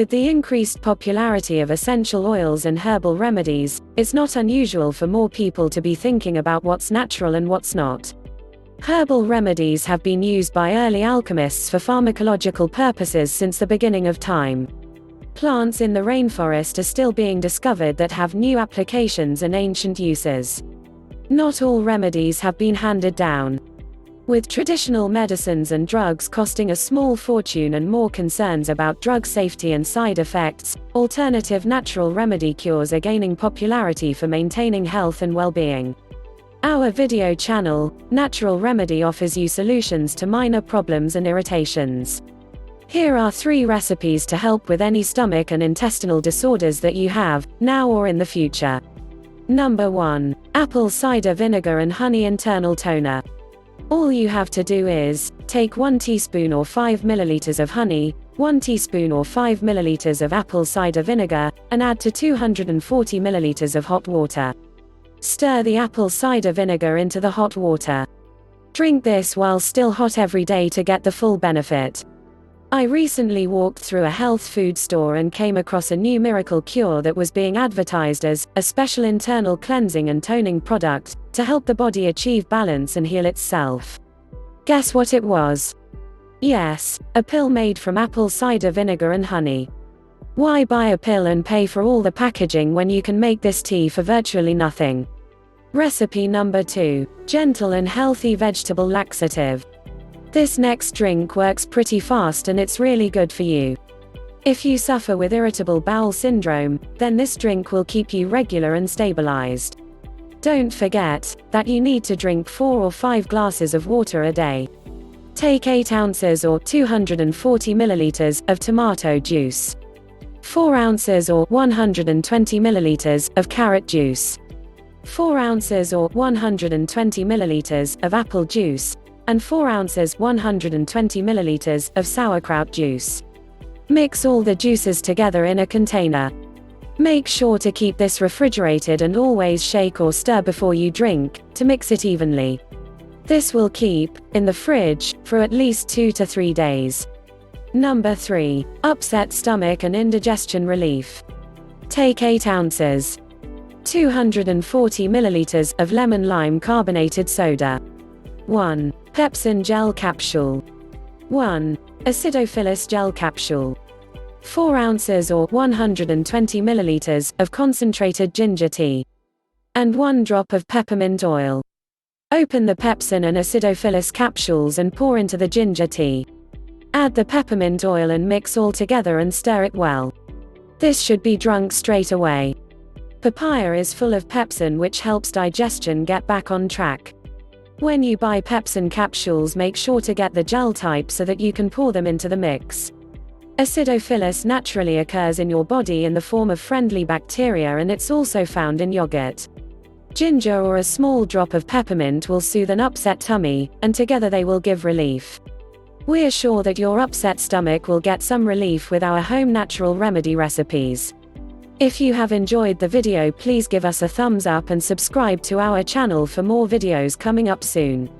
With the increased popularity of essential oils and herbal remedies, it's not unusual for more people to be thinking about what's natural and what's not. Herbal remedies have been used by early alchemists for pharmacological purposes since the beginning of time. Plants in the rainforest are still being discovered that have new applications and ancient uses. Not all remedies have been handed down. With traditional medicines and drugs costing a small fortune and more concerns about drug safety and side effects, alternative natural remedy cures are gaining popularity for maintaining health and well-being. Our video channel, Natural Remedy, offers you solutions to minor problems and irritations. Here are 3 recipes to help with any stomach and intestinal disorders that you have, now or in the future. Number 1. Apple cider vinegar and honey internal toner. All you have to do is, take 1 teaspoon or 5 milliliters of honey, 1 teaspoon or 5 milliliters of apple cider vinegar, and add to 240 milliliters of hot water. Stir the apple cider vinegar into the hot water. Drink this while still hot every day to get the full benefit. I recently walked through a health food store and came across a new miracle cure that was being advertised as a special internal cleansing and toning product to help the body achieve balance and heal itself. Guess what it was? Yes, a pill made from apple cider vinegar and honey. Why buy a pill and pay for all the packaging when you can make this tea for virtually nothing? Recipe number 2. Gentle and healthy vegetable laxative. This next drink works pretty fast and it's really good for you. If you suffer with irritable bowel syndrome, then this drink will keep you regular and stabilized. Don't forget that you need to drink 4 or 5 glasses of water a day. Take 8 ounces or 240 milliliters of tomato juice, 4 ounces or 120 milliliters of carrot juice, 4 ounces or 120 milliliters of apple juice, and 4 ounces 120 milliliters of sauerkraut juice. Mix all the juices together in a container. Make sure to keep this refrigerated and always shake or stir before you drink, to mix it evenly. This will keep in the fridge for at least 2 to 3 days. Number 3. Upset stomach and indigestion relief. Take 8 ounces, 240 milliliters of lemon-lime carbonated soda, 1 pepsin gel capsule, 1 acidophilus gel capsule, 4 ounces or 120 milliliters of concentrated ginger tea, and 1 drop of peppermint oil. Open the pepsin and acidophilus capsules and pour into the ginger tea. Add the peppermint oil and mix all together and stir it well. This should be drunk straight away. Papaya is full of pepsin, which helps digestion get back on track. When you buy pepsin capsules, make sure to get the gel type so that you can pour them into the mix. Acidophilus naturally occurs in your body in the form of friendly bacteria, and it's also found in yogurt. Ginger or a small drop of peppermint will soothe an upset tummy, and together they will give relief. We're sure that your upset stomach will get some relief with our home natural remedy recipes. If you have enjoyed the video, please give us a thumbs up and subscribe to our channel for more videos coming up soon.